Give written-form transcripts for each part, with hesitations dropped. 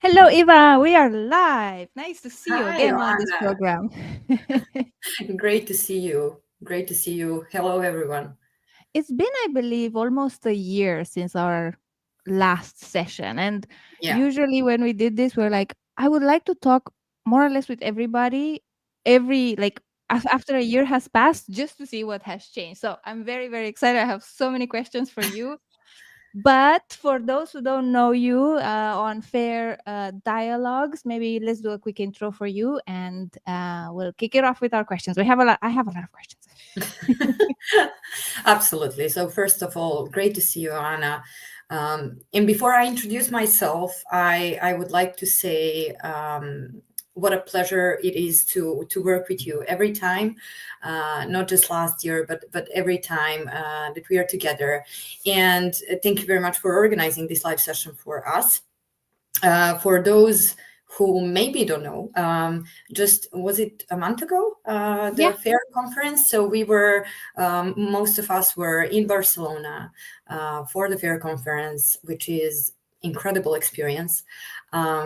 Hello, Eva. We are live. Nice to see you Hi, again on this Joanna. program. Great to see you. Great to see you. Hello, everyone. It's been, I believe, almost a year since our last session. And Yeah. usually, when we did this, we're like, I would like to talk more or less with everybody after a year has passed just to see what has changed. So I'm very, very excited. I have so many questions for you. But for those who don't know you on Fair Dialogues, maybe let's do a quick intro for you, and we'll kick it off with our questions. We have a lot. I have a lot of questions. Absolutely. So, first of all, great to see you, Anna. And before I introduce myself, I would like to say what a pleasure it is to work with you every time, not just last year, but every time that we are together. And thank you very much for organizing this live session for us. For those who maybe don't know, just was it a month ago, Yeah. the fair conference? So we were, most of us were in Barcelona for the fair conference, which is incredible experience,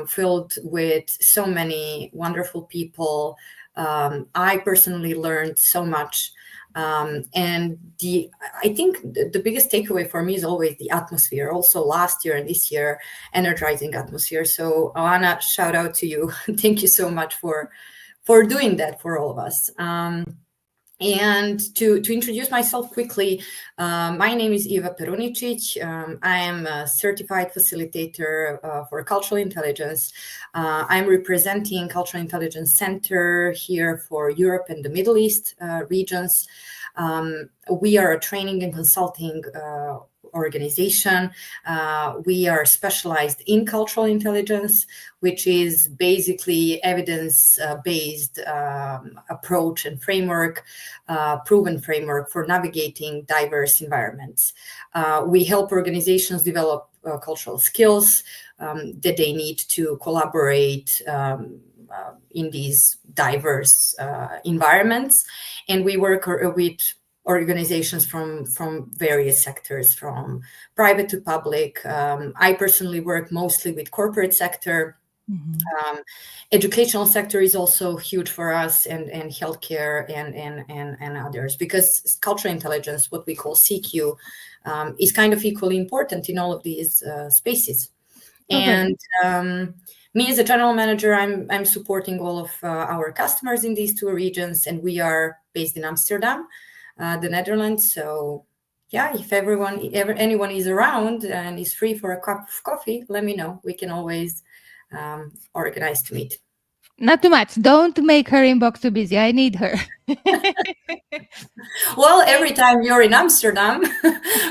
filled with so many wonderful people. I personally learned so much. And I think the biggest takeaway for me is always the atmosphere. Also, last year and this year, energizing atmosphere. So, Anna, shout out to you. Thank you so much for doing that for all of us. And to introduce myself quickly, my name is Eva Perunicic. I am a certified facilitator for cultural intelligence. I'm representing Cultural Intelligence Center here for Europe and the Middle East regions. We are a training and consulting organization. We are specialized in cultural intelligence, which is basically evidence-based approach and framework, proven framework for navigating diverse environments. We help organizations develop cultural skills that they need to collaborate in these diverse environments. And we work with organizations from various sectors, from private to public. I personally work mostly with corporate sector. Educational sector is also huge for us, and healthcare and others, because cultural intelligence, what we call CQ, is kind of equally important in all of these spaces. Totally. And me as a general manager, I'm supporting all of our customers in these two regions, and we are based in Amsterdam, the Netherlands. So yeah, if anyone is around and is free for a cup of coffee, let me know. We can always organize to meet. Not too much. Don't make her inbox too busy. I need her. Well, Thank every time you're in Amsterdam,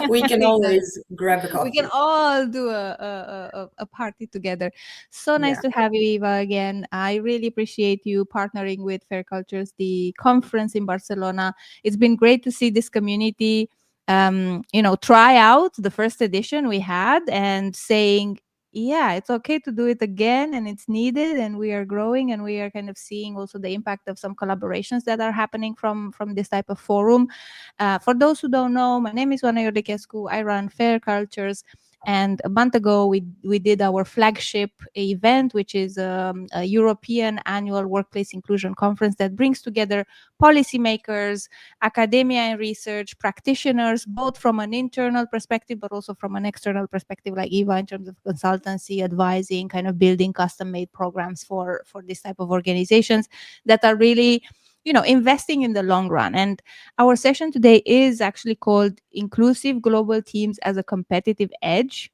we can Exactly. always grab a We can coffee. all do a party together. So nice Yeah. to have you, Eva, again. I really appreciate you partnering with Fair Cultures, the conference in Barcelona. It's been great to see this community, try out the first edition we had and saying, yeah, it's okay to do it again and it's needed, and we are growing, and we are kind of seeing also the impact of some collaborations that are happening from this type of forum. For those who don't know, my name is Oana Iordechescu. I run Fair Cultures. And a month ago, we did our flagship event, which is a European annual workplace inclusion conference that brings together policymakers, academia and research, practitioners, both from an internal perspective, but also from an external perspective, like Eva, in terms of consultancy, advising, kind of building custom-made programs for this type of organizations that are really investing in the long run. And our session today is actually called Inclusive Global Teams as a Competitive Edge.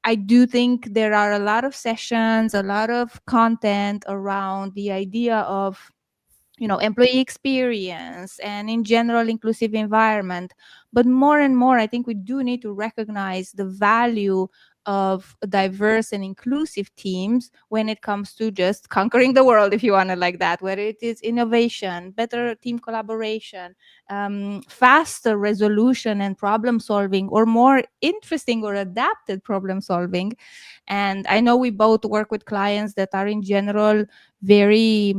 I do think there are a lot of sessions, a lot of content around the idea of employee experience and in general inclusive environment, but more and more I think we do need to recognize the value of diverse and inclusive teams when it comes to just conquering the world, if you want it like that, whether it is innovation, better team collaboration, faster resolution and problem solving, or more interesting or adapted problem solving. And I know we both work with clients that are in general very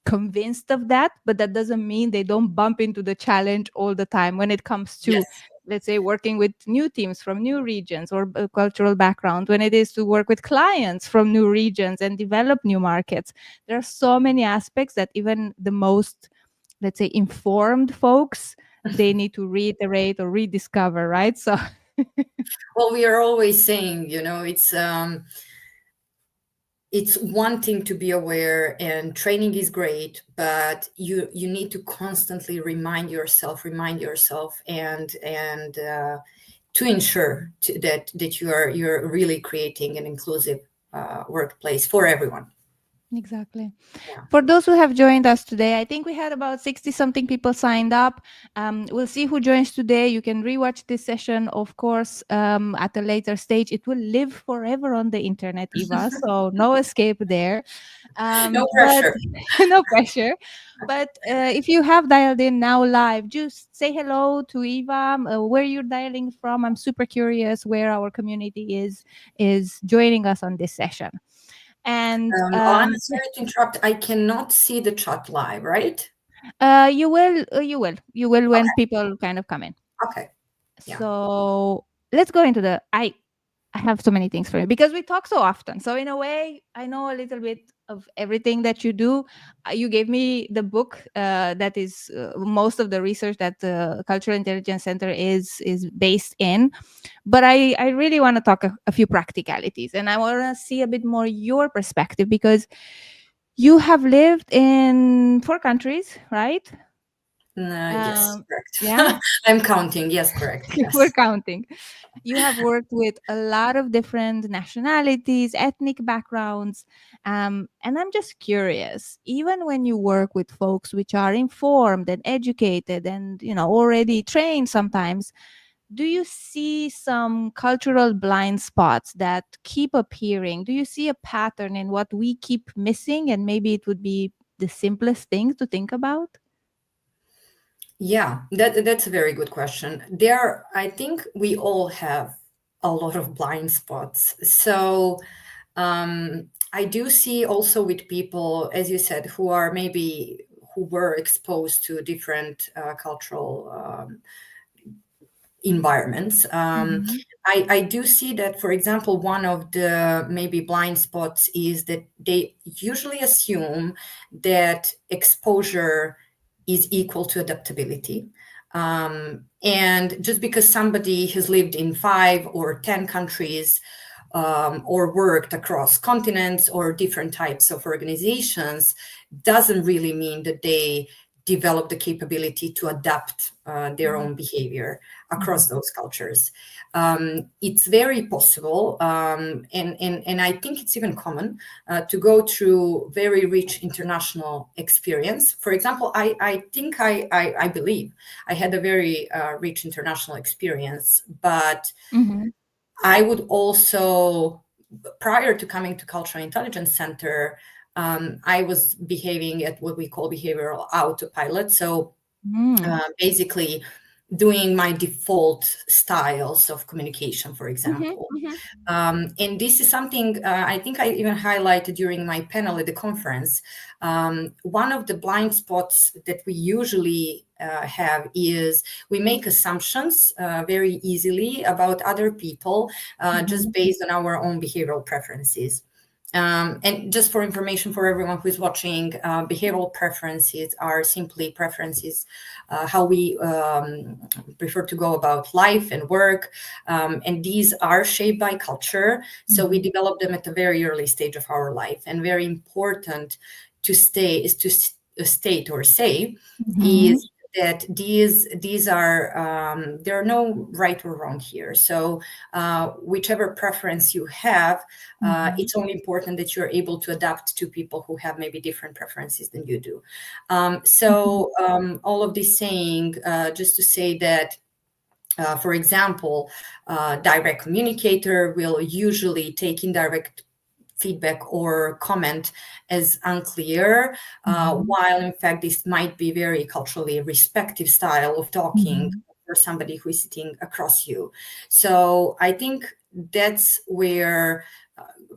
convinced of that, but that doesn't mean they don't bump into the challenge all the time when it comes to Yes. let's say, working with new teams from new regions or cultural background, when it is to work with clients from new regions and develop new markets. There are so many aspects that even the most, let's say, informed folks, they need to reiterate or rediscover, right? So Well, we are always saying, it's one thing to be aware, and training is great, but you need to constantly remind yourself, and to ensure that you're really creating an inclusive workplace for everyone. exactly. Yeah. For those who have joined us today, I think we had about 60 something people signed up. We'll see who joins today. You can rewatch this session, of course, at a later stage. It will live forever on the internet, Eva, so no escape there. No But pressure. no pressure. But if you have dialed in now live, just say hello to Eva, where you're dialing from. I'm super curious where our community is joining us on this session. And I'm sorry to interrupt. I cannot see the chat live, right? you will when Okay. people kind of come in. Okay. Yeah. So let's go into the I have so many things for you because we talk so often. So in a way, I know a little bit of everything that you do. You gave me the book that is most of the research that the Cultural Intelligence Center is based in. But I really want to talk a few practicalities, and I want to see a bit more your perspective because you have lived in 4 countries, right? Yes, Yeah, correct. I'm counting. Yes, correct. we're Yes. counting. You have worked with a lot of different nationalities, ethnic backgrounds. And I'm just curious, even when you work with folks which are informed and educated and, already trained sometimes, do you see some cultural blind spots that keep appearing? Do you see a pattern in what we keep missing? And maybe it would be the simplest thing to think about? Yeah, that's a very good question. I think we all have a lot of blind spots. So I do see also with people, as you said, who were exposed to different cultural environments. Mhm. I do see that, for example, one of the maybe blind spots is that they usually assume that exposure is equal to adaptability. And just because somebody has lived in 5 or 10 countries, or worked across continents or different types of organizations, doesn't really mean that they develop the capability to adapt their Mhm. own behavior Mhm. across those cultures. It's very possible, and I think it's even common to go through very rich international experience. For example, I believe I had a very rich international experience, but Mhm. I would also, prior to coming to Cultural Intelligence Center, I was behaving at what we call behavioral autopilot. So Mm. basically, doing my default styles of communication, for Mhm. example. Mhm. And this is something I think I even highlighted during my panel at the conference. One of the blind spots that we usually have is we make assumptions very easily about other people just Mhm. based on our own behavioral preferences. And just for information for everyone who is watching, behavioral preferences are simply preferences, how we prefer to go about life and work. And these are shaped by culture. So we Mhm. develop them at a very early stage of our life. And very important to state or say Mhm. is that these are there are no right or wrong here. So whichever preference you have, Mhm. it's only important that you're able to adapt to people who have maybe different preferences than you do. Mhm. All of this saying, just to say that, for example, direct communicator will usually take indirect feedback or comment as unclear, Mhm. while in fact this might be very culturally respective style of talking Mhm. for somebody who is sitting across you. So I think that's where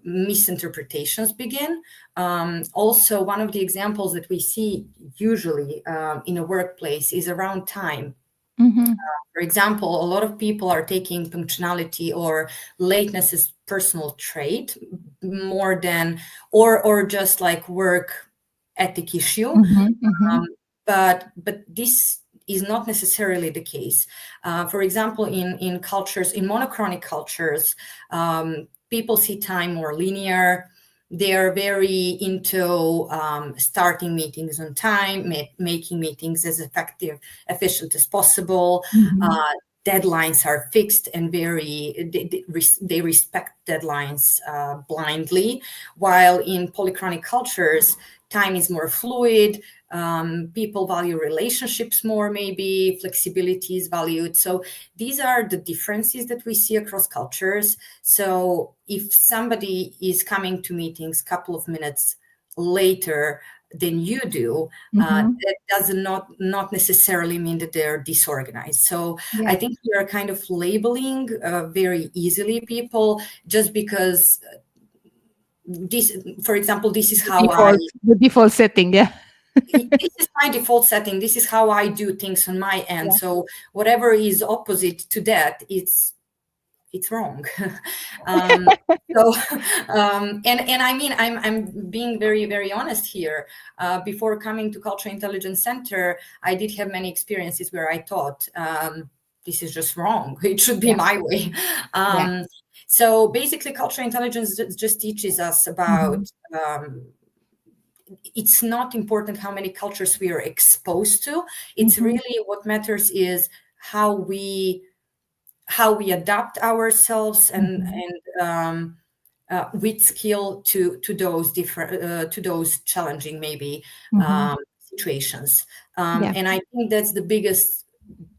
misinterpretations begin. Also, one of the examples that we see usually in a workplace is around time. Mm-hmm. For example, a lot of people are taking punctuality or lateness as personal trait more than, or just like work ethic issue. Mm-hmm. Mm-hmm. But this is not necessarily the case. For example, in cultures, in monochronic cultures, people see time more linear. They are very into starting meetings on time, making meetings as effective, efficient as possible. Mm-hmm. Deadlines are fixed and they respect deadlines blindly. While in polychronic cultures, time is more fluid. People value relationships more, maybe flexibility is valued. So these are the differences that we see across cultures. So if somebody is coming to meetings a couple of minutes later than you do, Mm-hmm. that does not necessarily mean that they're disorganized. So I Yeah. think we are kind of labeling very easily people just because this, for example, this is how I The default setting. Yeah. this is my default setting. This is how I do things on my end. Yeah. So whatever is opposite to that, it's wrong. um, so and I mean I'm being very very honest here. Before coming to Cultural Intelligence Center, I did have many experiences where I thought this is just wrong. It should be Yeah. my way. Yeah. So basically, cultural intelligence just teaches us Mm-hmm. about. It's not important how many cultures we are exposed to. It's Mm-hmm. really what matters is how we adapt ourselves Mm-hmm. with skill to those different to those challenging maybe Mm-hmm. situations. Yeah. And I think that's the biggest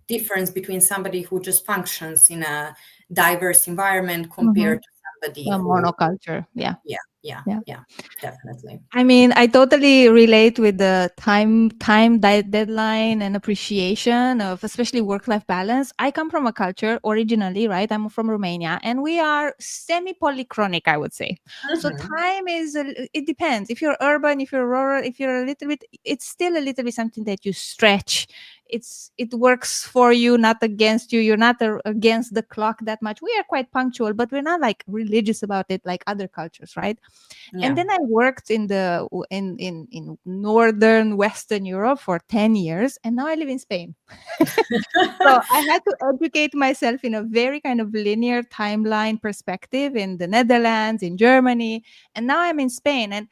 difference between somebody who just functions in a diverse environment Mm-hmm. compared to somebody The who, monoculture. Yeah. yeah, yeah, Yeah. yeah, definitely. I mean, I totally relate with the deadline and appreciation of especially work-life balance. I come from a culture originally, right? I'm from Romania, and we are semi-polychronic, I would say. So Mhm. time it depends. If you're urban, if you're rural, if you're a little bit, it's still a little bit something that you stretch. It works for you, not against you. You're not against the clock that much. We are quite punctual, but we're not like religious about it like other cultures, right? And Yeah. then I worked in northern Western Europe for 10 years, and now I live in Spain. So I had to educate myself in a very kind of linear timeline perspective in the Netherlands, in Germany, and now I'm in Spain. And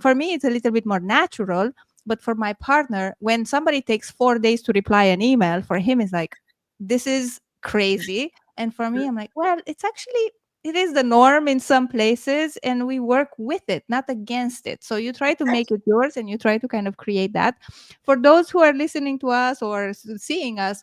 for me, it's a little bit more natural. But for my partner, when somebody takes 4 days to reply an email, for him it's like, this is crazy. And for me, I'm like, well, it is the norm in some places, and we work with it, not against it. So you try to make it yours, and you try to kind of create that. For those who are listening to us or seeing us,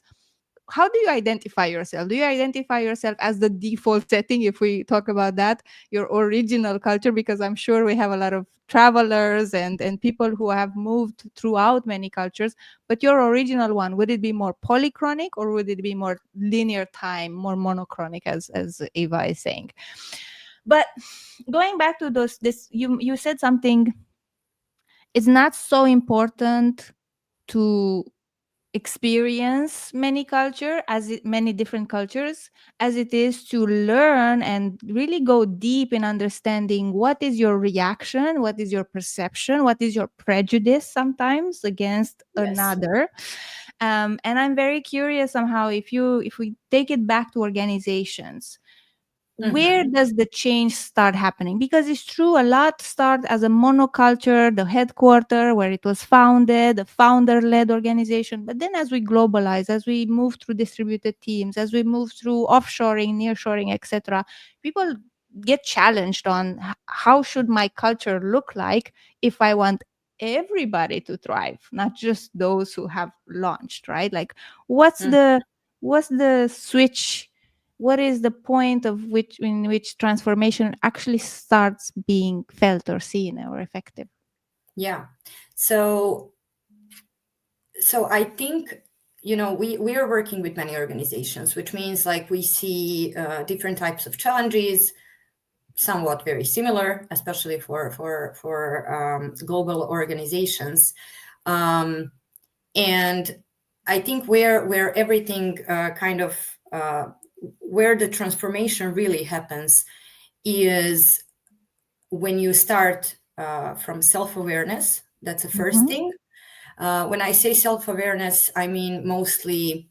how do you identify yourself? Do you identify yourself as the default setting, if we talk about that, your original culture? Because I'm sure we have a lot of travelers and people who have moved throughout many cultures. But your original one, would it be more polychronic, or would it be more linear time, more monochronic, as Eva is saying? But going back to this, you said something. It's not so important to experience many different cultures, as it is to learn and really go deep in understanding what is your reaction, what is your perception, what is your prejudice sometimes against Yes. another. And I'm very curious somehow, if we take it back to organizations, where Hmm. does the change start happening? Because it's true, a lot start as a monoculture, the headquarter where it was founded, the founder-led organization. But then as we globalize, as we move through distributed teams, as we move through offshoring, nearshoring, etc., people get challenged on how should my culture look like if I want everybody to thrive, not just those who have launched, right? Like, what's the what's the switch? What is the point of which in which transformation actually starts being felt or seen or effective? Yeah. So I think, we are working with many organizations, which means like we see different types of challenges, somewhat very similar, especially for global organizations. And I think where everything where the transformation really happens is when you start from self-awareness. That's the first Mhm. thing. When I say self-awareness, I mean mostly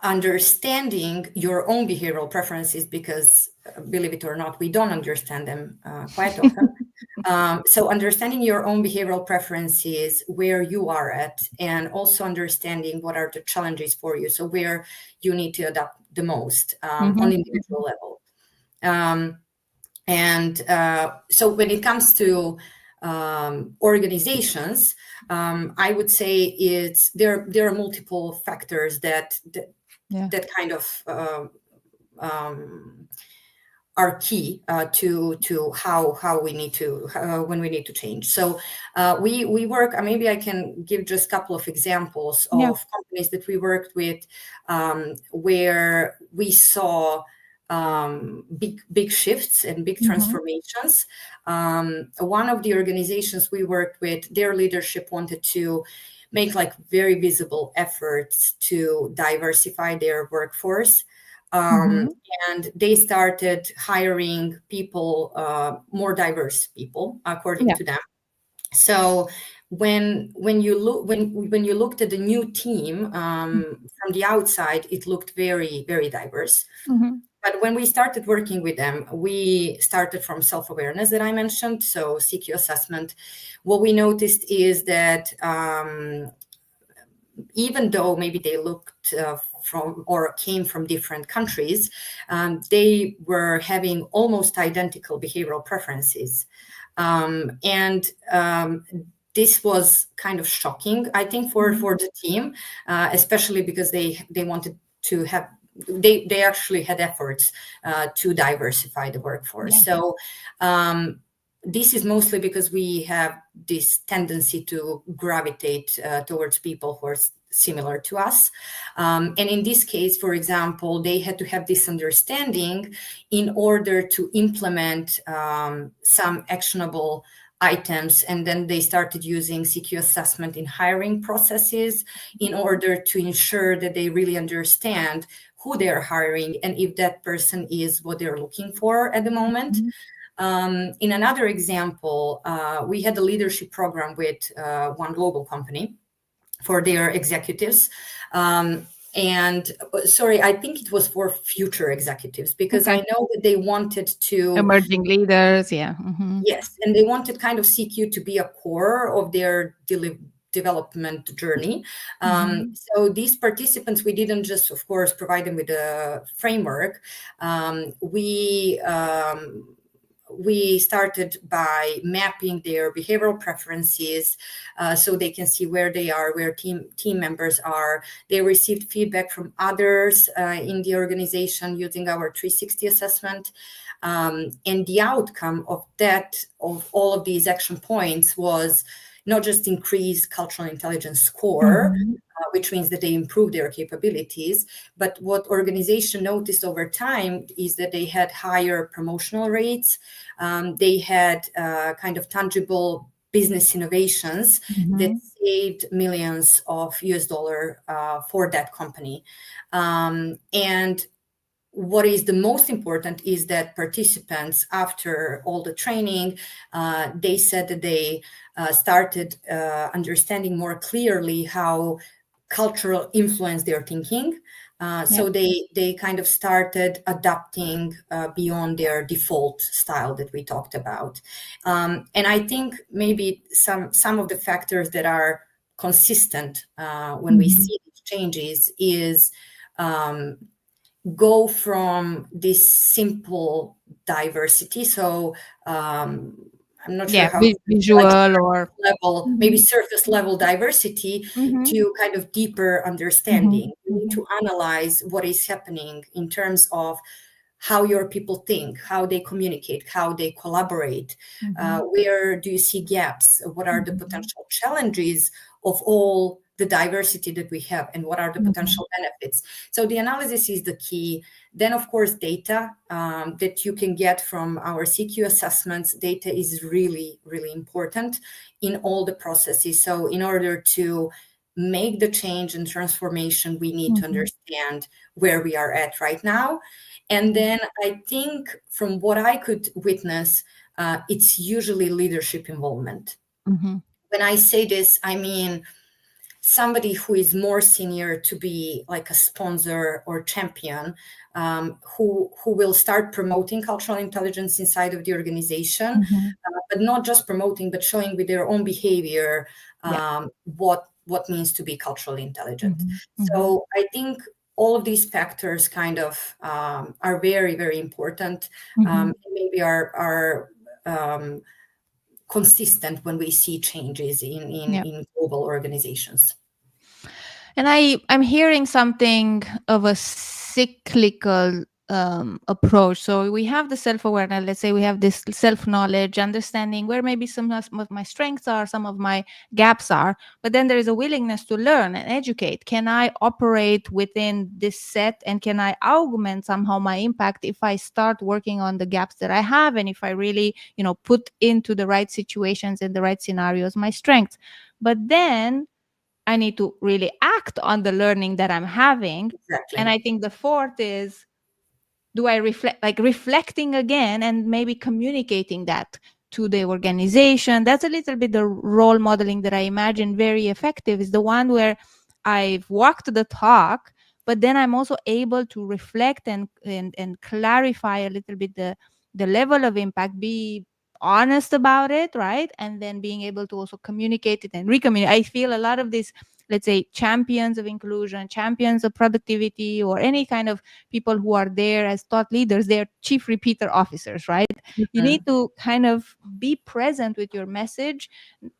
understanding your own behavioral preferences, because believe it or not, we don't understand them quite often. So understanding your own behavioral preferences, where you are at, and also understanding what are the challenges for you, so where you need to adapt the most on Mhm. individual level. So when it comes to organizations, I would say there are multiple factors Yeah. that kind of are key to how we need to when we need to change. So we work. Maybe I can give just a couple of examples Yeah. of companies that we worked with, where we saw big shifts and big Mhm. transformations. One of the organizations we worked with, their leadership wanted to make like very visible efforts to diversify their workforce. Um, Mhm. and they started hiring people, more diverse people, according Yeah. to them. So when you looked at the new team from the outside, it looked very diverse. Mhm. But when we started working with them, we started from self-awareness that I mentioned, so CQ assessment. What we noticed is that even though maybe they looked from or came from different countries, they were having almost identical behavioral preferences. And this was kind of shocking, I think, Mhm. for the team, especially because they wanted to have they actually had efforts to diversify the workforce. Yeah. So this is mostly because we have this tendency to gravitate towards people who are similar to us. And in this case, for example, they had to have this understanding in order to implement some actionable items. And then they started using CQ assessment in hiring processes in order to ensure that they really understand who they're hiring and if that person is what they're looking for at the moment. Mhm. In another example, we had a leadership program with one global company for their executives. And sorry, I think it was for future executives, because I Okay. know that they wanted to, Emerging leaders. Yeah. Mhm. yes, and they wanted kind of CQ to be a core of their development journey. Mhm. So these participants, we didn't just, of course, provide them with a framework. We started by mapping their behavioral preferences, so they can see where they are, where team members are. They received feedback from others in the organization using our 360 assessment. And the outcome of that, of all of these action points, was not just increase cultural intelligence score, Mhm. which means that they improve their capabilities. But what organization noticed over time is that they had higher promotional rates. They had kind of tangible business innovations that Mhm. saved millions of US dollar for that company. And what is the most important is that participants, after all the training, they said that they started understanding more clearly how cultural influence their thinking. Yeah. So they kind of started adapting beyond their default style that we talked about. And I think maybe some of the factors that are consistent when we Mhm. see these changes is go from this simple diversity. So I'm not sure Yeah. how to like Visual or. level, maybe Mhm. surface level diversity, Mhm. to kind of deeper Mhm. understanding. You need Mhm. to analyze what is happening in terms of how your people think, how they communicate, how they collaborate. Mhm. Where do you see gaps? What are the Mhm. potential challenges of all the diversity that we have, and what are the Mhm. potential benefits? So the analysis is the key. Then, of course, data that you can get from our CQ assessments. Data is really important in all the processes. So in order to make the change and transformation, we need to Mhm. understand where we are at right now. And then I think from what I could witness, it's usually leadership involvement. Mhm. When I say this, I mean somebody who is more senior to be like a sponsor or champion, who will start promoting cultural intelligence inside of the organization, Mhm. but not just promoting, but showing with their own behavior Yeah. what means to be culturally intelligent. Mhm. Mhm. So I think all of these factors kind of are very, very important, Mhm. and maybe are um, consistent when we see changes Yeah. in global organizations. And I'm hearing something of a cyclical approach. So we have the self awareness. Let's say we have this self knowledge, understanding where maybe some of my strengths are, some of my gaps are. But then there is a willingness to learn and educate. Can I operate within this set, and can I augment somehow my impact if I start working on the gaps that I have, and if I really, put into the right situations and the right scenarios my strengths. But then I need to really act on the learning that I'm having. And Exactly. I think the fourth is, do I reflect, like reflecting again and maybe communicating that to the organization? That's a little bit the role modeling that I imagine very effective, is the one where I've walked the talk, but then I'm also able to reflect and clarify a little bit the level of impact, be honest about it, right? And then being able to also communicate it and recommunicate. I feel a lot of these, let's say, champions of inclusion, champions of productivity, or any kind of people who are there as thought leaders, they're chief repeater officers, right? You need Mhm. to kind of be present with your message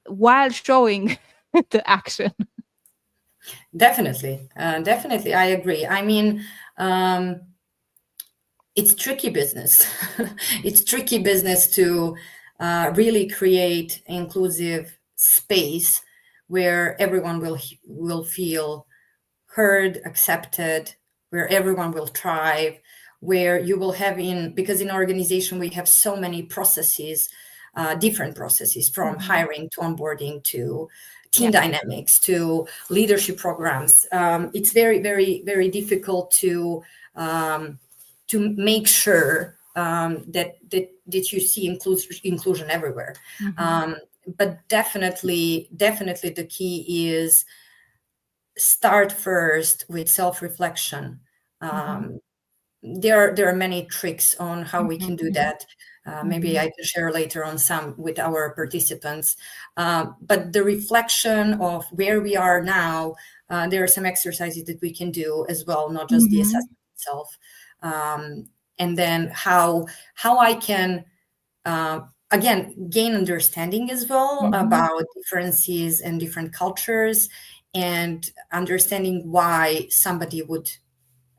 while showing the action. Definitely, definitely, I agree. I mean, um, it's tricky business. It's tricky business to really create inclusive space where everyone will feel heard, accepted, where everyone will thrive, where you will have in, because in our organization we have so many processes, different processes, from Mhm. hiring to onboarding to team Yeah. dynamics to leadership programs. It's very, very, very difficult to make sure that you see inclusion everywhere. Mhm. Um, but definitely the key is start first with self-reflection. Mhm. Um, there are many tricks on how we Mhm. can do Mhm. that. Maybe Mhm. I can share later on some with our participants. But the reflection of where we are now, there are some exercises that we can do as well, not just the Mhm. assessment itself. Um, and then how I can again gain understanding as well Mhm. about differences and different cultures, and understanding why somebody would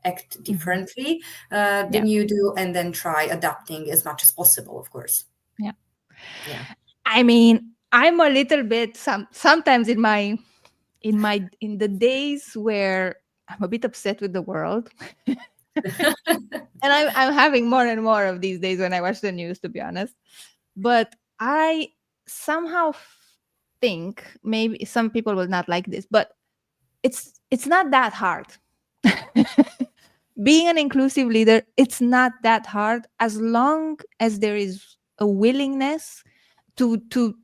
act Mhm. differently Yeah. than you do, and then try adapting as much as possible, of course. Yeah. Yeah. I mean, I'm a little bit sometimes in the days where I'm a bit upset with the world. And I'm having more and more of these days when I watch the news, to be honest. But I somehow think, maybe some people will not like this, but it's not that hard. Being an inclusive leader, it's not that hard, as long as there is a willingness to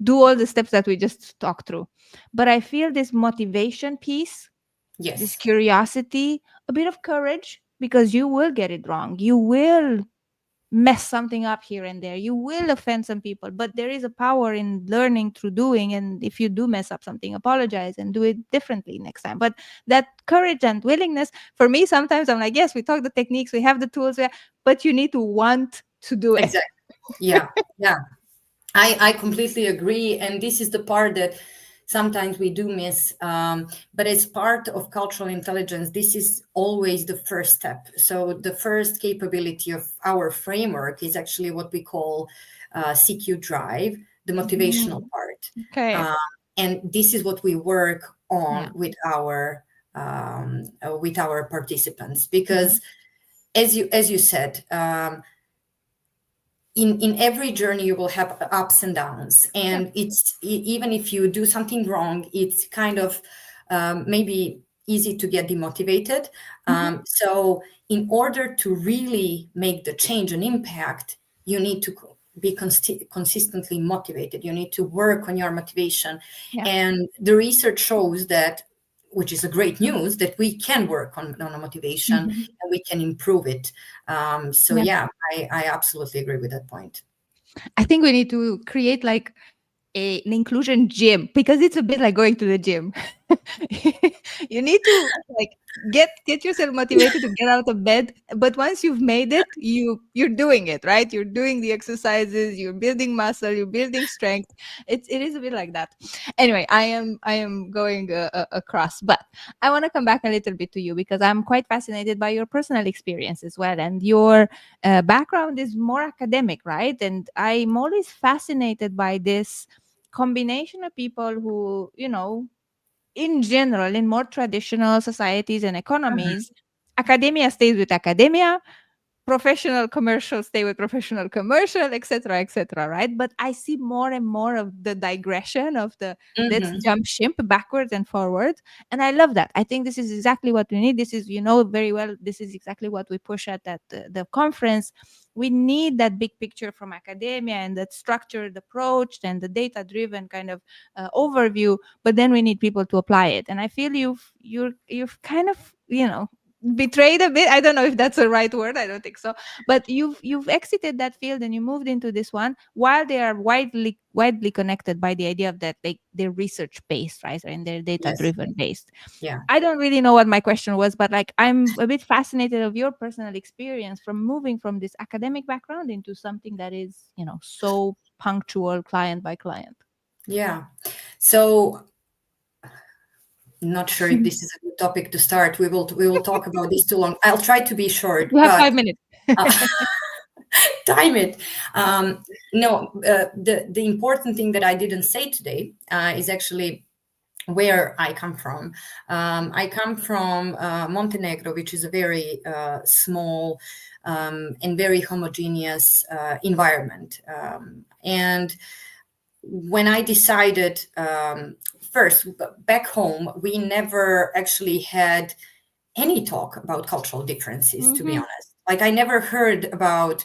do all the steps that we just talked through. But I feel this motivation piece, this Yes, curiosity, a bit of courage, because you will get it wrong. You will mess something up here and there. You will offend some people, but there is a power in learning through doing. And if you do mess up something, apologize and do it differently next time. But that courage and willingness, for me, sometimes I'm like, yes, we talk the techniques, we have the tools, but you need to want to do it. exactly. Yeah, yeah. I completely agree. And this is the part that sometimes we do miss. But as part of cultural intelligence, this is always the first step. So the first capability of our framework is actually what we call CQ drive, the motivational Mhm. part. Okay. Um, and this is what we work Yeah. on with our participants, Mhm. because as you said, in every journey you will have ups and downs, Yeah. and even if you do something wrong, it's kind of maybe easy to get demotivated. Mhm. So in order to really make the change and impact, you need to be consistently motivated. You need to work on your motivation. Yeah. And the research shows that, which is a great news, that we can work on a motivation Mhm. and we can improve it. So Yeah. yeah, I absolutely agree with that point. I think we need to create like an inclusion gym because it's a bit like going to the gym. You need to like get yourself motivated to get out of bed, but once you've made it, you're doing it, right? You're doing the exercises, you're building muscle, you're building strength. It is a bit like that. Anyway, I am going across, but I want to come back a little bit to you because I'm quite fascinated by your personal experience as well, and your background is more academic, right? And I'm always fascinated by this combination of people who, in general, in more traditional societies and Mhm. economies, academia stays with academia, professional commercial stay with professional commercial, etc., right? But I see more and more of the digression of the let's Mhm. jump ship backwards and forwards, and I love that. I think this is exactly what we need. This is, very well, this is exactly what we push at the conference. We need that big picture from academia and that structured approach and the data driven kind of overview, but then we need people to apply it, and I feel you've kind of, betrayed a bit. I don't know if that's the right word. I don't think so. But you've exited that field and you moved into this one while they are widely connected by the idea of that, like, they're research based, right? And they're data Yes. driven based. Yeah. I don't really know what my question was, but like I'm a bit fascinated of your personal experience from moving from this academic background into something that is, so punctual client by client. Yeah. So not sure if this is a good topic to start. We will talk about this too long. I'll try to be short, You have but 5 minutes. uh, time it. No, the important thing that I didn't say today is actually where I come from. I come from Montenegro, which is a very small and very homogeneous environment. And when I decided, first, back home, we never actually had any talk about cultural differences, to be Hmm. honest. Like, I never heard about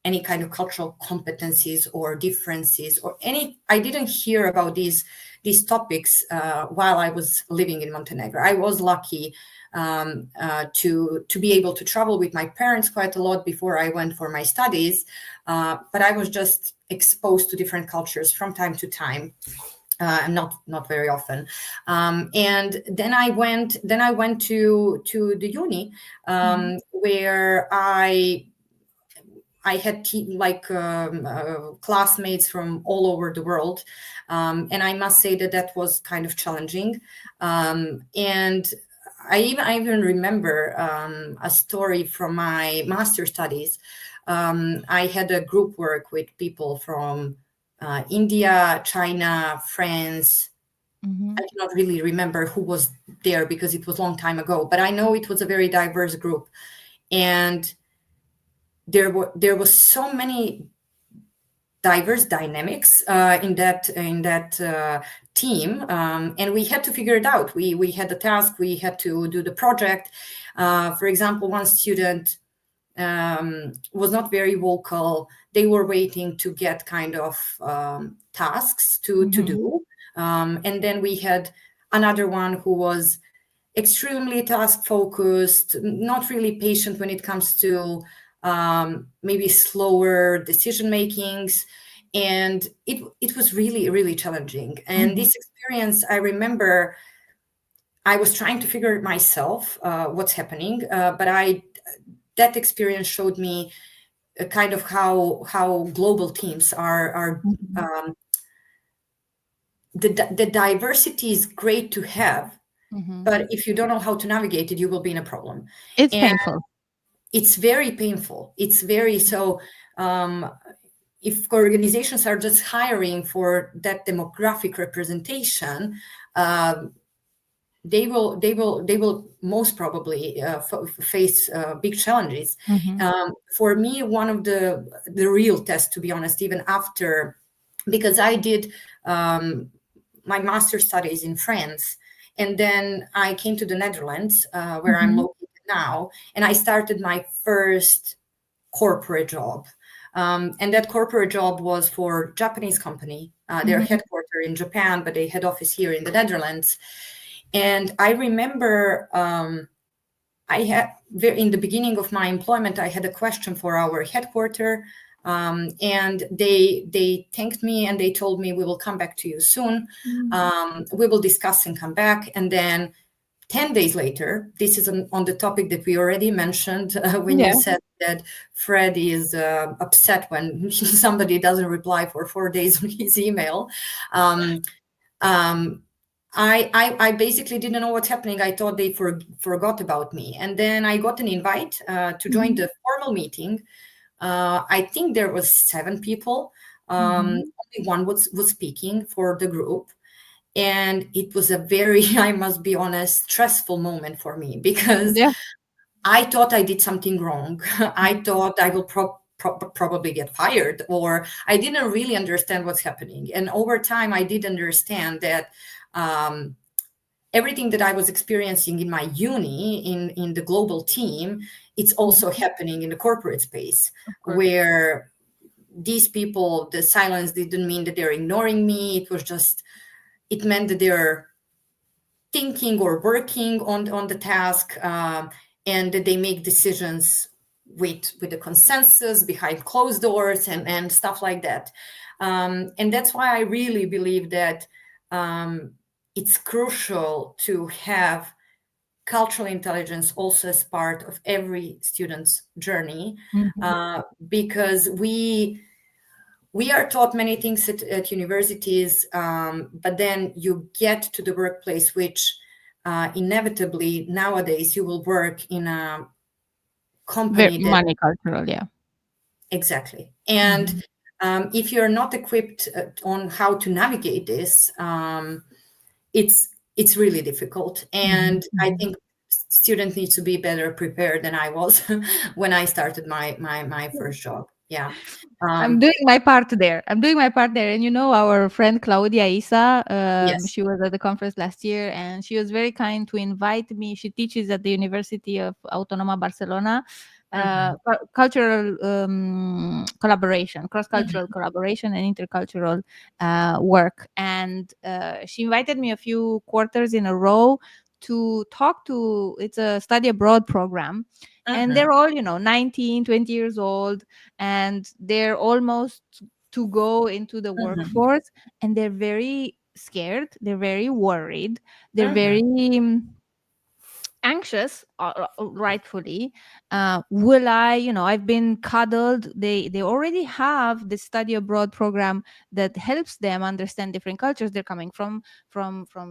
any kind of cultural competencies or differences or any. I didn't hear about these topics while I was living in Montenegro. I was lucky to be able to travel with my parents quite a lot before I went for my studies, but I was just exposed to different cultures from time to time, not very often. And then I went to the uni, Hmm. where I had classmates from all over the world, and I must say that that was kind of challenging. And I even remember a story from my master studies. I had a group work with people from India, China, France. Hmm. I cannot really remember who was there because it was a long time ago, but I know it was a very diverse group, and there was so many diverse dynamics in that team, and we had to figure it out. We had the task, we had to do the project. For example, one student was not very vocal. They were waiting to get kind of tasks to Hmm. do, and then we had another one who was extremely task focused, not really patient when it comes to maybe slower decision makings, and it was really really challenging. And Hmm. this experience, I remember, I was trying to figure it myself what's happening, but I that experience showed me kind of how global teams are. Hmm. The diversity is great to have, Hmm. but if you don't know how to navigate it, you will be in a problem. It's And painful. it's very painful. It's very so. Um, if organizations are just hiring for that demographic representation, um, they will most probably face big challenges. Hmm. For me, one of the real tests, to be honest, even after, because I did um, my master studies in France, And then I came to the Netherlands, where I'm Mhm. located now, and I started my first corporate job. And that corporate job was for Japanese company. They're Mhm. headquartered in Japan, but they head office here in the Netherlands. And I remember I had in the beginning of my employment, I had a question for our headquarter, and they thanked me and they told me we will come back to you soon. Mm. We will discuss and come back. And then 10 days later, this is on the topic that we already mentioned when you Yeah. said that Fred is upset when somebody doesn't reply for 4 days on his email. Um, um, I basically didn't know what's happening. I thought they forgot about me. And then I got an invite to join Mhm. the formal meeting. I think there was 7 people. Mhm. Only one was speaking for the group. And it was a very, I must be honest, stressful moment for me because Yeah. I thought I did something wrong. I thought I will probably get fired, or I didn't really understand what's happening. And over time, I did understand that um, everything that I was experiencing in my uni, in the global team, it's also Mhm. happening in the corporate space, Of course. where these people, the silence didn't mean that they're ignoring me. It was just, it meant that they're thinking or working on the task, and that they make decisions with the consensus behind closed doors and stuff like that. And that's why I really believe that um, it's crucial to have cultural intelligence also as part of every student's journey, Mhm. because we are taught many things at universities, but then you get to the workplace, which inevitably nowadays you will work in a Very company that money cultural, yeah. exactly. And Mhm. if you're not equipped on how to navigate this, it's really difficult. Mhm. And I Mhm. think students need to be better prepared than I was when I started my first job. Yeah. I'm Um, doing my part there. I'm doing my part there. And our friend Claudia Isa, yes. she was at the conference last year and she was very kind to invite me. She teaches at the University of Autonoma Barcelona, Mhm, cultural collaboration, cross cultural mhm, collaboration, and intercultural work. And she invited me a few quarters in a row to talk to, it's a study abroad program. And mhm, they're all, 19, 20 years old, and they're almost to go into the mhm, workforce, and they're very scared, they're very worried, they're mhm, very anxious, rightfully. Will I, I've been cuddled. They already have the study abroad program that helps them understand different cultures. They're coming from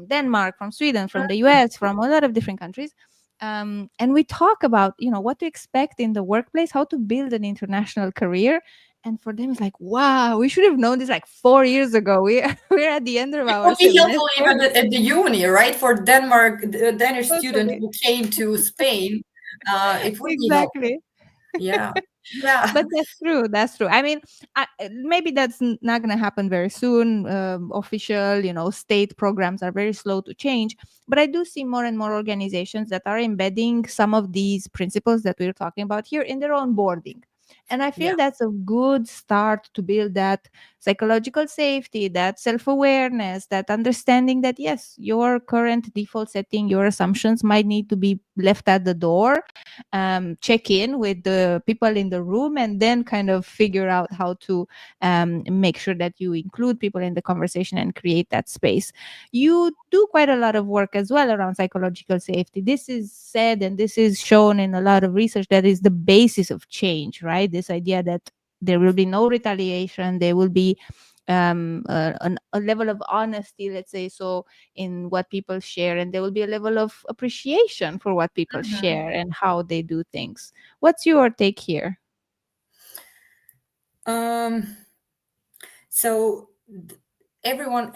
Denmark, from Sweden, from the US, from a lot of different countries. And we talk about, what to expect in the workplace, how to build an international career. And for them, it's like, wow, we should have known this like 4 years ago. We're at the end of It our would be helpful semester. even at the uni, right? For Denmark, the Danish student Totally. who came to Spain, it would be helpful. Exactly. Yeah, yeah. But that's true. That's true. I mean, maybe that's not going to happen very soon. Official, state programs are very slow to change. But I do see more and more organizations that are embedding some of these principles that we're talking about here in their own boarding. And I Yeah. feel that's a good start to build that psychological safety, that self awareness, that understanding that, yes, your current default setting, your assumptions might need to be left at the door. Check in with the people in the room, and then kind of figure out how to make sure that you include people in the conversation and create that space. You do quite a lot of work as well around psychological safety. This is said and this is shown in a lot of research that is the basis of change, right? This idea that there will be no retaliation, there will be a level of honesty, let's say so, in what people share, and there will be a level of appreciation for what people Mhm. share and how they do things. What's your take here? Um, so everyone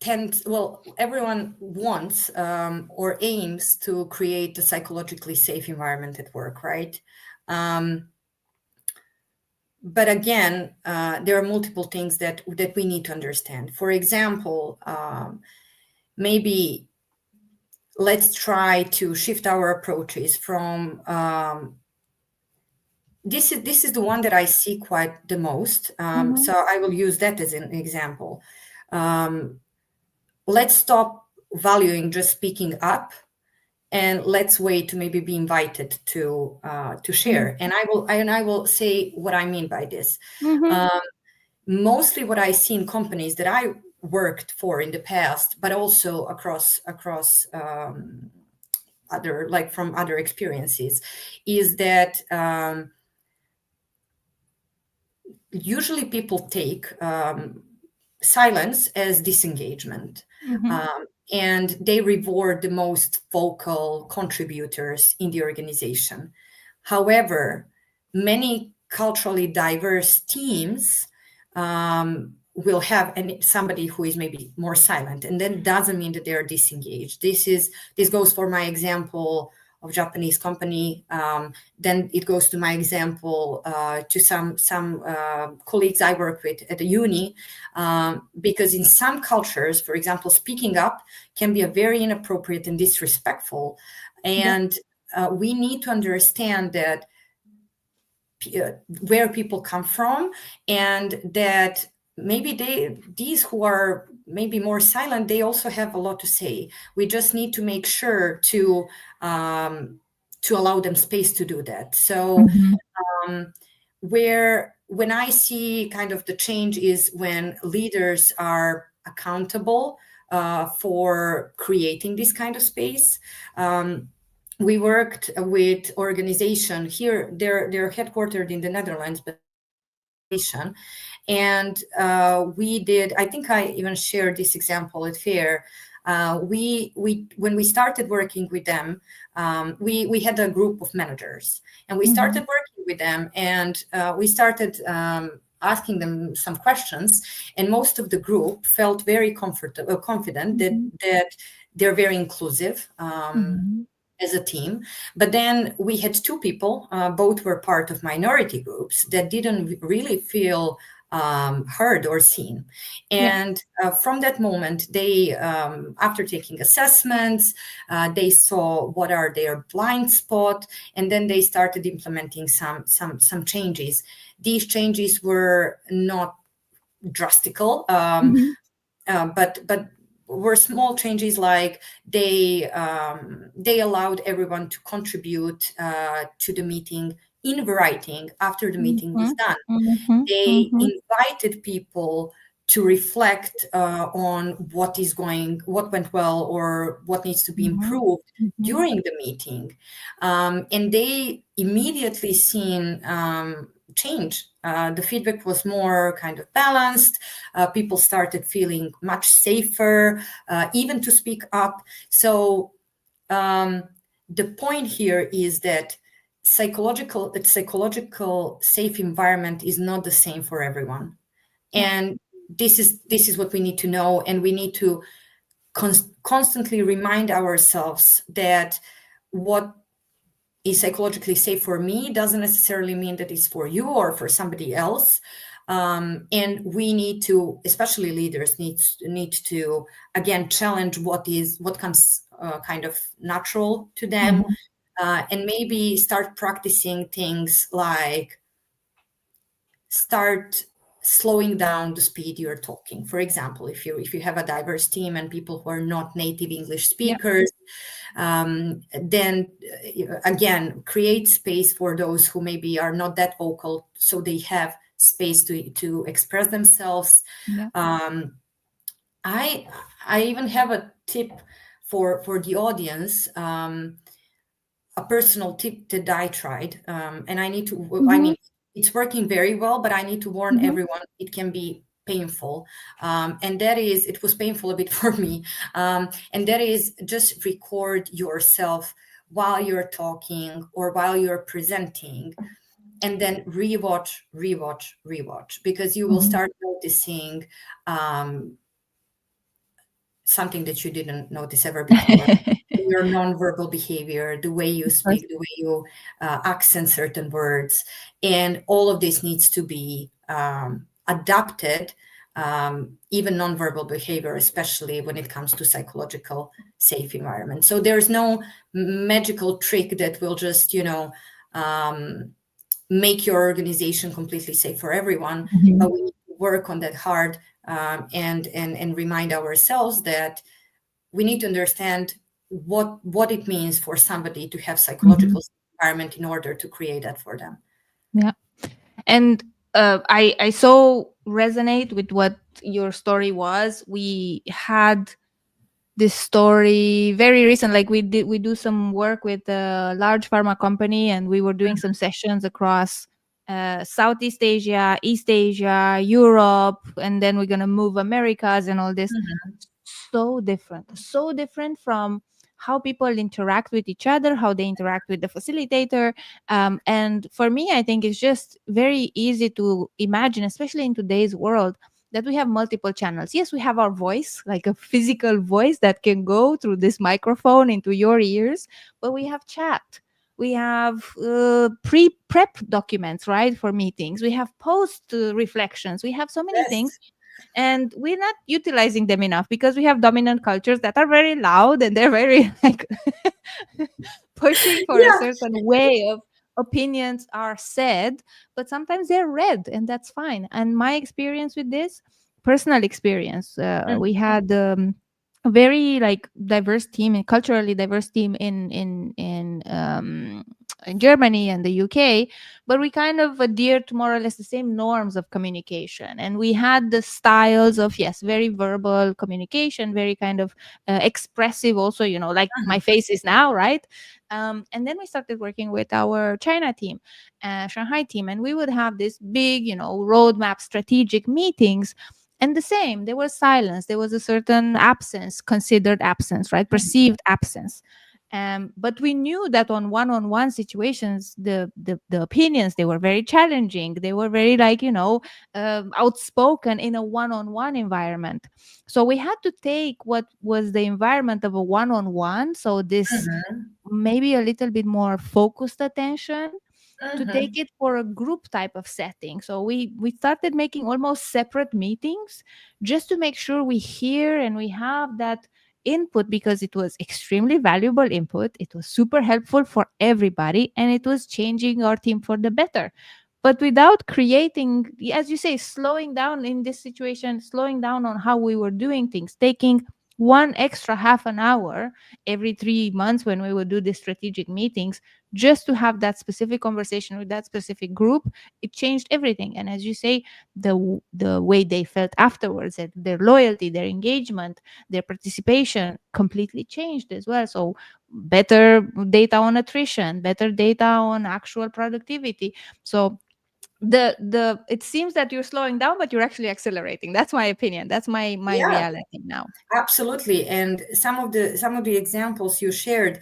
tends, well, everyone wants or aims to create a psychologically safe environment at work, right? Um, but again, there are multiple things that we need to understand. For example, maybe let's try to shift our approaches from this is the one that I see quite the most. Mhm. So I will use that as an example. Let's stop valuing just speaking up, and let's wait to maybe be invited to Mhm. share. And I will say what I mean by this. Mhm. Mostly what I see in companies that I worked for in the past, but also across other, like from other experiences, is that usually people take silence as disengagement. Mhm. And they reward the most vocal contributors in the organization. However, many culturally diverse teams will have somebody who is maybe more silent, and that doesn't mean that they are disengaged. This goes for my example of Japanese company. Then it goes to my example to some colleagues I work with at the uni, because in some cultures, for example, speaking up can be a very inappropriate and disrespectful, Yeah. and we need to understand that where people come from, and that maybe these who are maybe more silent, they also have a lot to say. We just need to make sure to allow them space to do that. So Mhm. where when I see kind of the change is when leaders are accountable for creating this kind of space. We worked with organization here. They're headquartered in the Netherlands, but and we did. I think I even shared this example at Fair. We when we started working with them, we had a group of managers, and we started Mhm. working with them, and we started asking them some questions, and most of the group felt very comfortable, confident Mhm. that they're very inclusive. Mhm. As a team. But then we had two people, both were part of minority groups, that didn't really feel heard or seen. Yeah. And from that moment, they, after taking assessments, they saw what are their blind spot, and then they started implementing some changes. These changes were not drastical, Mhm. but were small changes, like they allowed everyone to contribute to the meeting in writing after the meeting was Mhm. done. Mhm. They Mhm. invited people to reflect on what went well or what needs to be Mhm. improved Mhm. during the meeting, and they immediately seen change. The feedback was more kind of balanced. People started feeling much safer, even to speak up. So um, the point here is that psychological safe environment is not the same for everyone, Yeah. and this is what we need to know, and we need to constantly remind ourselves that what is psychologically safe for me doesn't necessarily mean that it's for you or for somebody else. And we need to, especially leaders, need to again challenge what comes kind of natural to them, Mhm. and maybe start practicing things like start slowing down the speed you're talking. For example, if you have a diverse team and people who are not native English Yeah. speakers, then again create space for those who maybe are not that vocal, so they have space to express themselves. Yeah. um, i I even have a tip for the audience, a personal tip that I tried, and I need to, I Mhm. mean, it's working very well, but I need to warn Mhm. everyone it can be painful. And that is, it was painful a bit for me. And that is just record yourself while you're talking or while you're presenting, and then rewatch, because you will Mhm. start noticing um, something that you didn't notice ever before. Your nonverbal behavior, the way you Of course. speak, the way you accent certain words, and all of this needs to be adapted even nonverbal behavior, especially when it comes to psychological safe environment. So there's no magical trick that will just, make your organization completely safe for everyone, Mhm. but we need to work on that hard, and remind ourselves that we need to understand what it means for somebody to have Mhm. psychological environment in order to create that for them. Yeah. And I so resonate with what your story was. We had this story very recent. Like we do some work with a large pharma company, and we were doing some sessions across Southeast Asia, East Asia, Europe, and then we're gonna move Americas and all this. Mhm. So different from how people interact with each other, how they interact with the facilitator. And for me, I think it's just very easy to imagine, especially in today's world, that we have multiple channels. Yes, we have our voice, like a physical voice that can go through this microphone into your ears, but we have chat. We have pre-prep documents, right, for meetings. We have post reflections. We have so many things, Yes. and we're not utilizing them enough because we have dominant cultures that are very loud, and they're very like pushing for a Yeah. certain way of opinions are said, but sometimes they're read, and that's fine. And my experience with this, personal experience, we had a very like diverse team, and culturally diverse team in Germany and the UK, but we kind of adhered to more or less the same norms of communication. And we had the styles of, yes, very verbal communication, very kind of expressive, also, like my face is now, right? And then we started working with our China team, Shanghai team, and we would have this big, roadmap strategic meetings. And the same, there was silence, there was a certain absence, considered absence, right? Perceived absence. But we knew that on one-on-one situations, the opinions, they were very challenging. They were very like, outspoken in a one-on-one environment. So we had to take what was the environment of a one-on-one. So this Mhm. maybe a little bit more focused attention, to take Mhm. it for a group type of setting. So we started making almost separate meetings just to make sure we hear and we have that input, because it was extremely valuable input. It was super helpful for everybody, and it was changing our team for the better. But without creating, as you say, slowing down in this situation, slowing down on how we were doing things, taking one extra half an hour every 3 months when we would do the strategic meetings, just to have that specific conversation with that specific group, it changed everything. And as you say, the way they felt afterwards, and their loyalty, their engagement, their participation completely changed as well. So better data on attrition, better data on actual productivity. So the it seems that you're slowing down, but you're actually accelerating. That's my opinion. That's my Yeah, reality now. absolutely. And some of the examples you shared,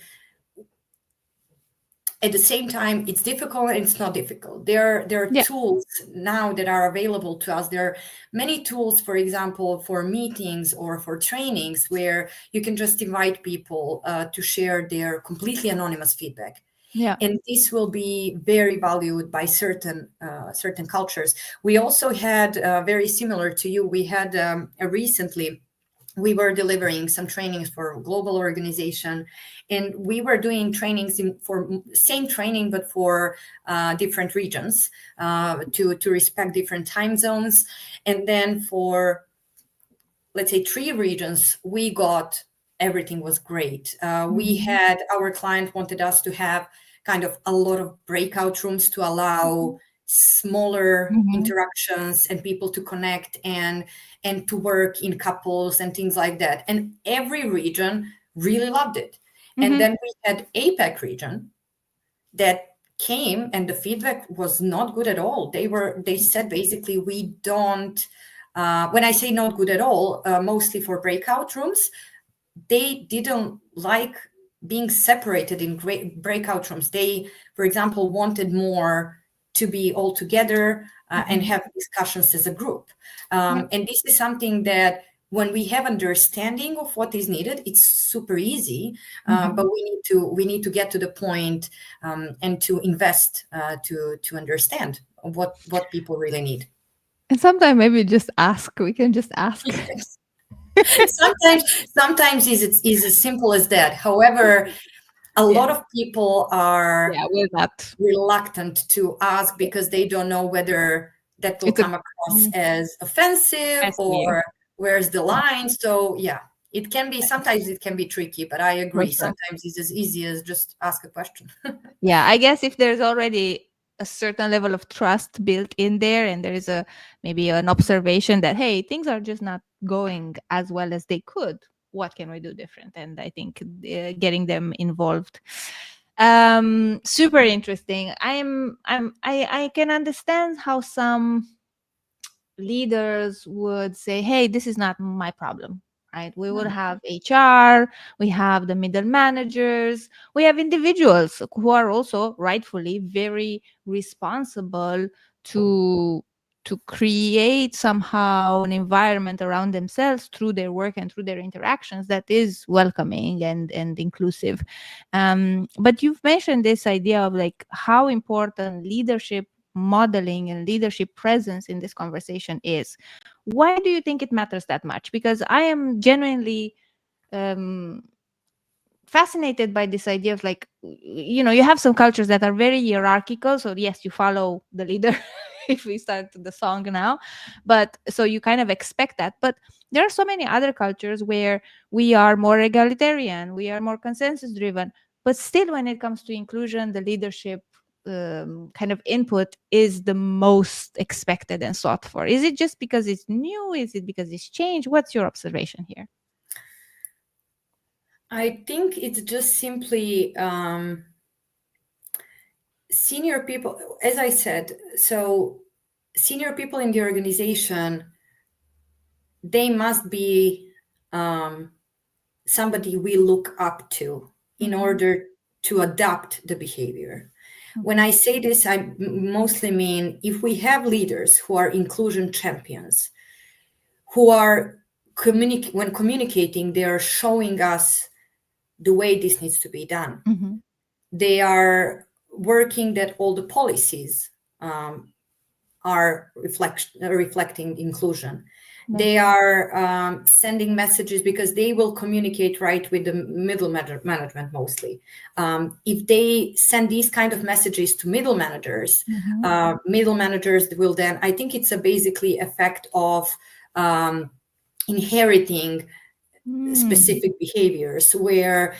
at the same time, it's difficult and it's not difficult. There are Yeah. tools now that are available to us. There are many tools, for example, for meetings or for trainings, where you can just invite people to share their completely anonymous feedback, Yeah. and this will be very valued by certain cultures. We also had, very similar to you, we had, recently, we were delivering some trainings for a global organization, and we were doing trainings for same training but for different regions, to respect different time zones. And then for, let's say, 3 regions, we got, everything was great. We Mhm. had, our client wanted us to have kind of a lot of breakout rooms to allow smaller Mhm. interactions and people to connect and to work in couples and things like that, and every region really loved it. And Mhm. then we had APAC region that came, and the feedback was not good at all. They said basically, we don't, when I say not good at all, mostly for breakout rooms, they didn't like being separated in great breakout rooms. They, for example, wanted more to be all together, and Mhm. have discussions as a group. Yeah. And this is something that, when we have understanding of what is needed, it's super easy. Mhm. But we need to get to the point, and to invest, to understand what people really need. And sometimes maybe just ask. We can just ask. Yes. Sometimes is as simple as that. However, a Yeah. lot of people are Yeah, we're not. reluctant to ask Yeah. because they don't know whether that will It's a come across mm, as offensive ask you. or where's the Yeah, line. So yeah, it can be, sometimes it can be tricky, but I for agree. sure. Sometimes it's as easy as just ask a question. Yeah, I guess if there's already a certain level of trust built in there, and there is a maybe an observation that hey, things are just not going as well as they could. What can we do different? And I think getting them involved. Super interesting. I can understand how some leaders would say, hey, this is not my problem, right? We would have HR, we have the middle managers, we have individuals who are also rightfully very responsible to to create somehow an environment around themselves through their work and through their interactions that is welcoming and inclusive. But you've mentioned this idea of like how important leadership modeling and leadership presence in this conversation is. Why do you think it matters that much? Because I am genuinely um, fascinated by this idea of like, you have some cultures that are very hierarchical. So yes, you follow the leader. If we start the song now, but so you kind of expect that. But there are so many other cultures where we are more egalitarian, we are more consensus driven, but still when it comes to inclusion, the leadership kind of input is the most expected and sought for. Is it just because it's new? Is it because it's changed? What's your observation here? I think it's just simply senior people, as I said, so senior people in the organization, they must be um, somebody we look up to in Mhm, order to adopt the behavior. When mhm, I say this, I mostly mean if we have leaders who are inclusion champions, who are when communicating, they are showing us the way this needs to be done. mhm, They are working that all the policies um, are reflecting inclusion. yeah, They are sending messages because they will communicate right with the middle management mostly. If they send these kind of messages to mhm, middle managers will then, I think it's a basically effect of um, inheriting mm, specific behaviors where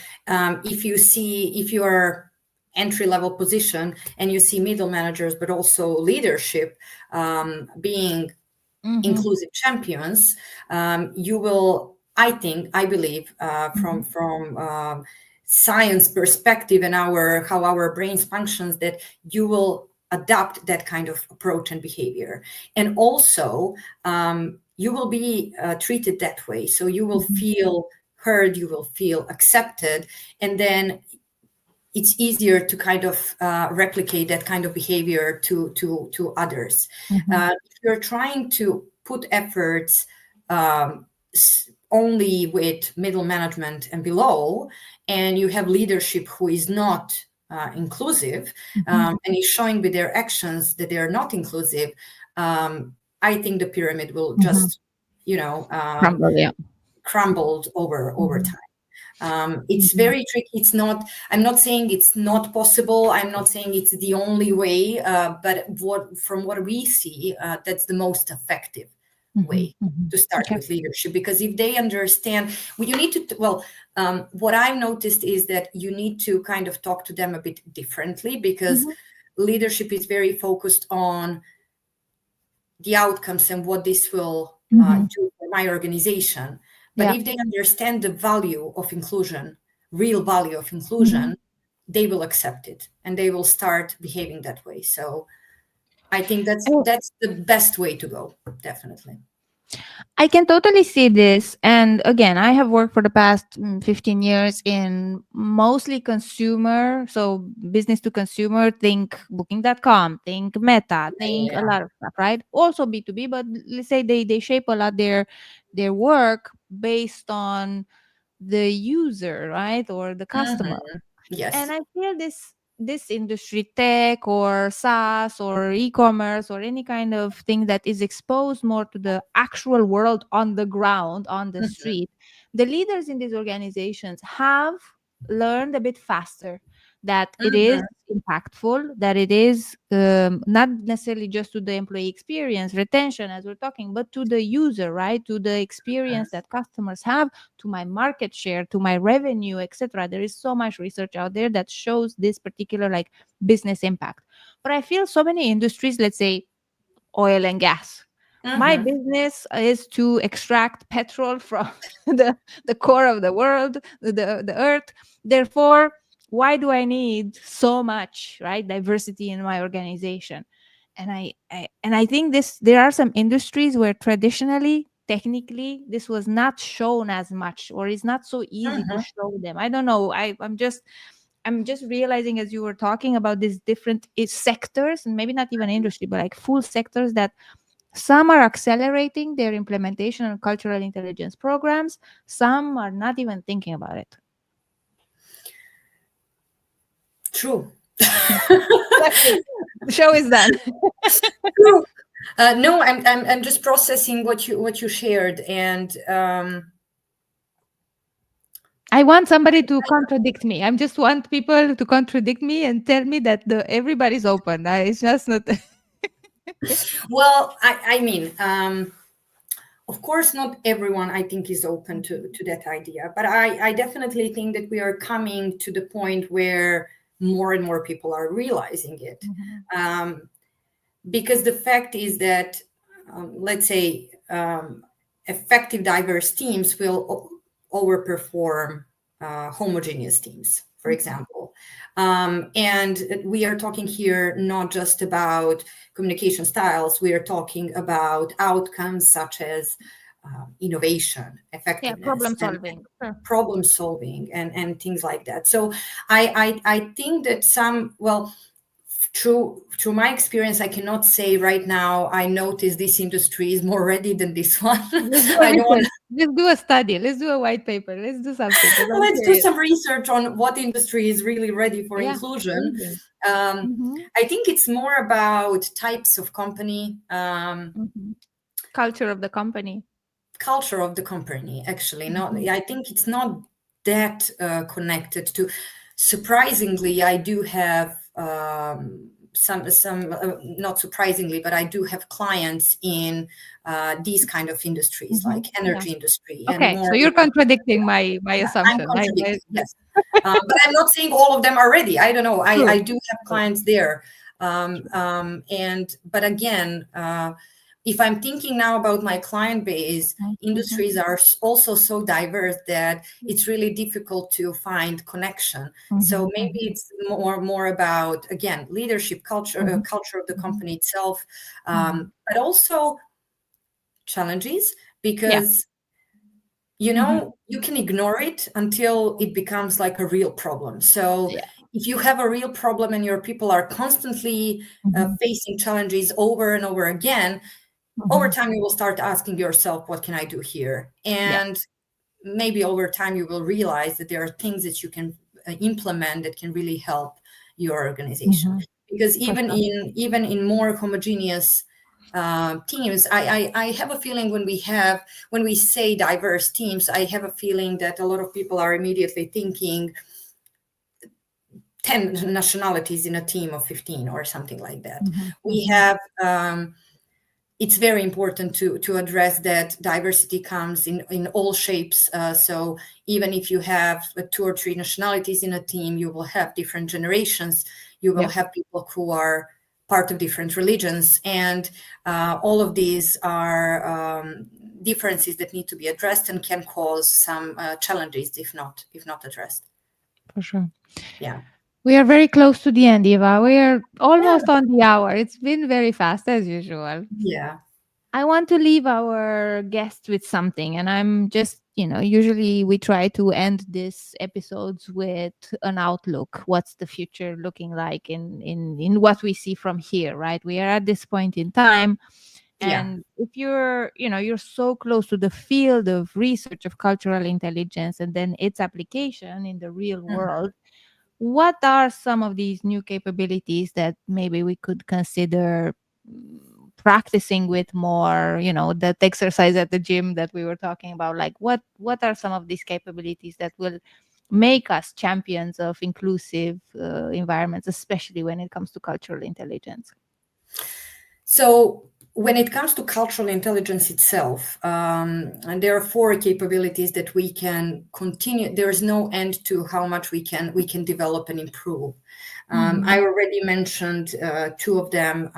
if you are entry level position and you see middle managers but also leadership being mhm, inclusive champions, you will, I believe, mhm, from science perspective and our how our brains functions, that you will adopt that kind of approach and behavior. And also you will be treated that way, so you will mhm, feel heard, you will feel accepted, and then it's easier to kind of replicate that kind of behavior to others. mhm, If you're trying to put efforts only with middle management and below, and you have leadership who is not inclusive, mhm, and is showing with their actions that they are not inclusive, I think the pyramid will mhm. just, you know, Crumble, yeah. crumbled over Mhm, time. It's mhm, very tricky. It's not, I'm not saying it's not possible. I'm not saying it's the only way, but from what we see, that's the most effective mhm, way mhm. to start Okay. with leadership. Because if they understand, well, you need to, well, what I've noticed is that you need to kind of talk to them a bit differently, because Mhm, leadership is very focused on the outcomes and what this will mhm. do for my organization. But Yeah. if they understand the value of inclusion, real value of Mhm. inclusion, they will accept it and they will start behaving that way. So I think that's the best way to go, definitely. I can totally see this. And again, I have worked for the past 15 years in mostly consumer, so business to consumer, think booking.com, think Meta, think a Yeah. lot of stuff, right? Also B2B, but let's say they shape a lot their work based on the user, right? Or the customer. Mhm. And Yes. I feel this industry, tech or SaaS or e-commerce or any kind of thing that is exposed more to the actual world on the ground, on the Mhm. street, the leaders in these organizations have learned a bit faster that it is Mhm. impactful, that it is not necessarily just to the employee experience, retention, as we're talking, but to the user, right? To the experience that customers have, to my market share, to my revenue, etc. There is so much research out there that shows this particular like business impact. But I feel so many industries, let's say oil and gas. My Mhm. business is to extract petrol from the core of the world, the earth. Therefore, why do I need so much, right, diversity in my organization? And I think this there are some industries where traditionally, technically, this was not shown as much, or it's not so easy to Mhm. show them. I don't know. I'm just realizing as you were talking about these different sectors, and maybe not even industry, but like full sectors, that some are accelerating their implementation of cultural intelligence programs. Some are not even thinking about it. True. Exactly. The show is done. True. No, I'm just processing what you shared, and I want somebody to contradict me. I just want people to contradict me and tell me that everybody's open. It's just not. well, I mean, of course, not everyone I think is open to that idea, but I definitely think that we are coming to the point where more and more people are realizing it. Mhm. Um, because the fact is that, let's say, effective diverse teams will overperform homogeneous teams, for Mhm. example. And we are talking here not just about communication styles, we are talking about outcomes such as innovation, Yeah, effectiveness, problem and solving. Sure. problem solving, and things like that. So I think that some, well, through my experience, I cannot say right now I notice this industry is more ready than this one. Let's do a I don't want. research. Let's do a study. Let's do a white paper. Let's do something because I'm Let's do curious. some research on what industry is really ready for Yeah, inclusion. amazing. um, Mhm. I think it's more about types of company, Mhm. Culture of the company. culture of the company, actually. Not, Mhm. I think it's not that connected to. Surprisingly, I do have some not surprisingly, but I do have clients in these kind of industries, like Mhm. Yeah. energy industry, and Okay, more so you're like, contradicting my yeah, I'm assumption. contradicting, yes. But I'm not saying all of them are ready. I don't know. I True. do have True. clients there. True. And but again, if I'm thinking now about my client base, Mhm. Mhm. industries are also so diverse that it's really difficult to find connection. So Mhm. maybe Mhm. it's more about, again, leadership, culture, Mhm. culture of the Mhm. company itself, Mhm. but also challenges, Yeah. because Mhm. you can ignore it until it becomes like a real problem. So Yeah. if you have a real problem and your people are constantly Mhm. facing challenges over and over again, over Mhm. time you will start asking yourself, what can I do here? Yeah. And maybe over time you will realize that there are things that you can implement that can really help your organization. Mhm. Because For sure. even in more homogeneous teams, I have a feeling when we say diverse teams, I have a feeling that a lot of people are immediately thinking 10 nationalities in a team of 15 or something like that. Mhm. We Mhm. have it's very important to address that diversity comes in all shapes. So even if you have two or three nationalities in a team, you will have different generations. You will Yeah, have people who are part of different religions, and all of these are differences that need to be addressed and can cause some challenges if not addressed. for sure. Yeah. We are very close to the end, Eva. We are Yeah. almost on the hour. It's been very fast as usual. Yeah. I want to leave our guests with something, and I'm just, usually we try to end these episodes with an outlook. What's the future looking like in what we see from here, right? We are at this point in time, Yeah. and if you're so close to the field of research of cultural intelligence and then its application in the real Mhm. world, what are some of these new capabilities that maybe we could consider practicing with more, that exercise at the gym that we were talking about? Like what are some of these capabilities that will make us champions of inclusive environments, especially when it comes to cultural intelligence? So when it comes to cultural intelligence itself, and there are four capabilities that we can continue. There is no end to how much we can develop and improve. I Mhm. already mentioned two of them,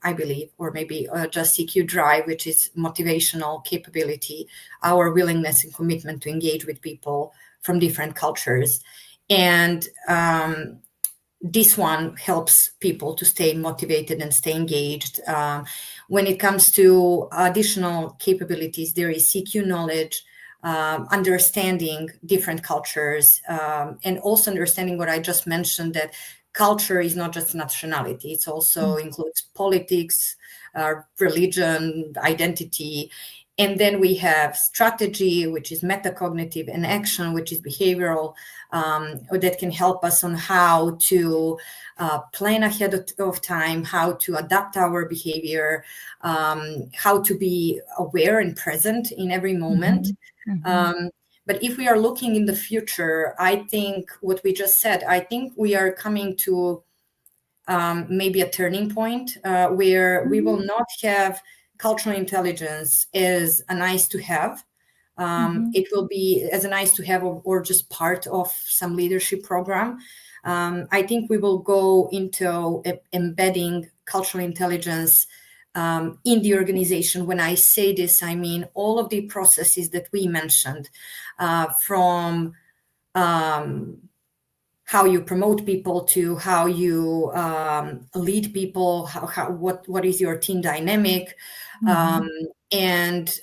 I believe, or maybe just CQ Drive, which is motivational capability, our willingness and commitment to engage with people from different cultures, and this one helps people to stay motivated and stay engaged. When it comes to additional capabilities, there is CQ knowledge, understanding different cultures, and also understanding what I just mentioned, that culture is not just nationality, it also includes politics, religion, identity. And then we have strategy, which is metacognitive, and action, which is behavioral, that can help us on how to plan ahead of time, how to adapt our behavior, how to be aware and present in every moment. Mhm. Mhm. Um, but if we are looking in the future, I think what we just said, I think we are coming to maybe a turning point where we will Mhm. not have cultural intelligence as a nice to have. Mhm. It will be as a nice to have, or just part of some leadership program. I think we will go into embedding cultural intelligence in the organization. When I say this, I mean all of the processes that we mentioned, from how you promote people to how you lead people, what is your team dynamic, um, Mhm. and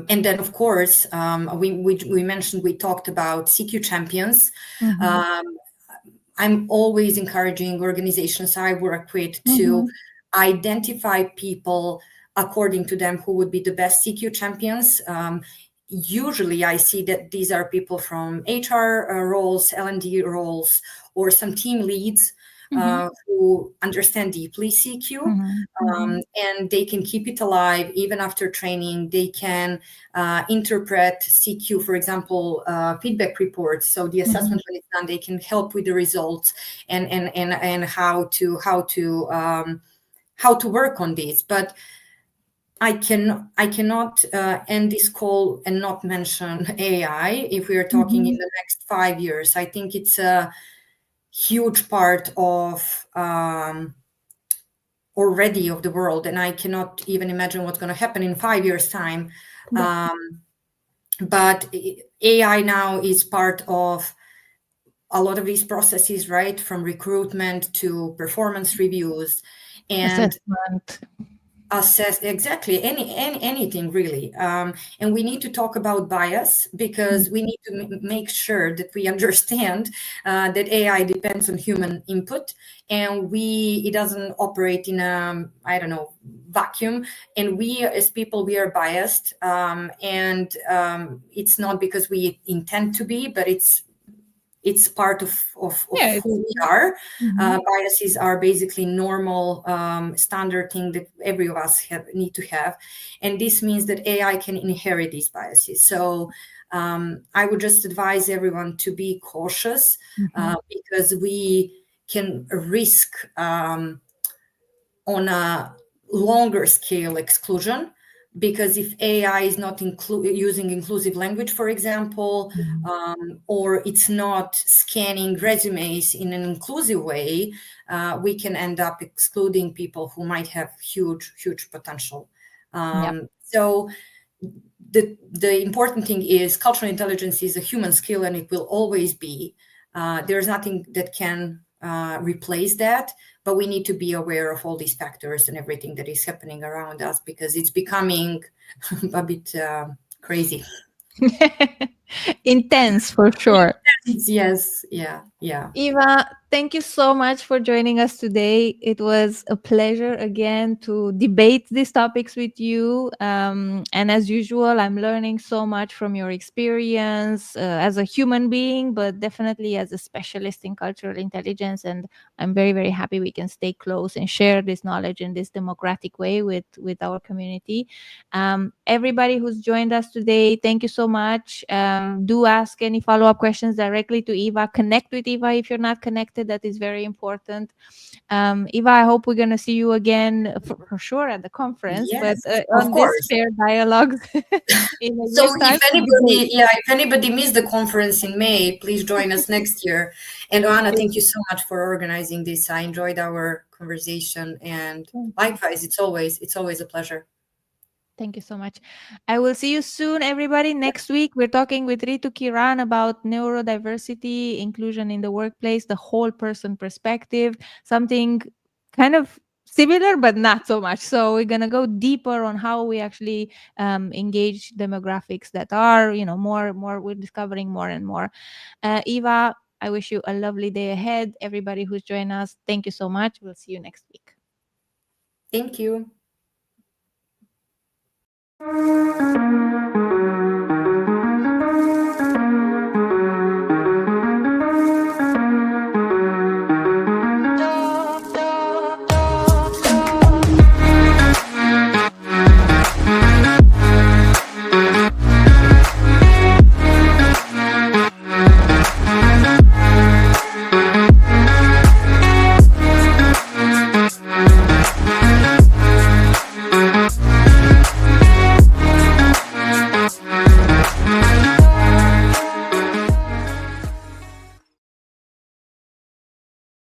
and then, of course, we mentioned, we talked about CQ champions. Mhm. Um, I'm always encouraging organizations I work with to Mhm. identify people according to them who would be the best CQ champions. Usually, I see that these are people from HR roles, L&D roles, or some team leads Mhm. who understand deeply CQ, Mhm. Mhm. and they can keep it alive even after training. They can interpret CQ, for example, feedback reports. So the Mhm. assessment when it's done, they can help with the results, and how to work on these. But I cannot end this call and not mention AI. If we are talking in Mhm. the next 5 years, I think it's a huge part of already of the world, and I cannot even imagine what's going to happen in 5 years' time. Yeah. But AI now is part of a lot of these processes, right? From recruitment to performance reviews, and Assessment. assess exactly anything really. And we need to talk about bias, because we need to make sure that we understand that AI depends on human input, and it doesn't operate in a, I don't know, vacuum. And we as people, we are biased, and it's not because we intend to be, but it's part of Yeah. who we are. Mhm. Biases are basically normal, standard thing that every of us need to have, and this means that AI can inherit these biases. So I would just advise everyone to be cautious, Mhm. because we can risk on a longer scale exclusion, because if AI is not using inclusive language, for example, Mhm. or it's not scanning resumes in an inclusive way, we can end up excluding people who might have huge potential. Yeah. So the important thing is cultural intelligence is a human skill, and it will always be. There's nothing that can replace that, but we need to be aware of all these factors and everything that is happening around us, because it's becoming a bit crazy. Intense for sure. Yes, yeah, yeah. Eva, thank you so much for joining us today. It was a pleasure again to debate these topics with you. And as usual, I'm learning so much from your experience as a human being, but definitely as a specialist in cultural intelligence. And I'm very, very happy we can stay close and share this knowledge in this democratic way with our community. Everybody who's joined us today, thank you so much. Do ask any follow up questions directly to Eva. Connect with Eva if you're not connected. That is very important. Eva, I hope we're going to see you again for sure at the conference, but Yes, of on this course. fair dialogues in a So year's time if would be great. anybody, yeah, if anybody missed the conference in May, please join us next year. And Anna, thank you so much for organizing this. I enjoyed our conversation, and likewise, it's always a pleasure. Thank you so much. I will see you soon, everybody. Next week, we're talking with Ritu Kiran about neurodiversity, inclusion in the workplace, the whole person perspective, something kind of similar, but not so much. So we're going to go deeper on how we actually engage demographics that are, we're discovering more and more. Eva, I wish you a lovely day ahead. Everybody who's joined us, thank you so much. We'll see you next week. Thank you.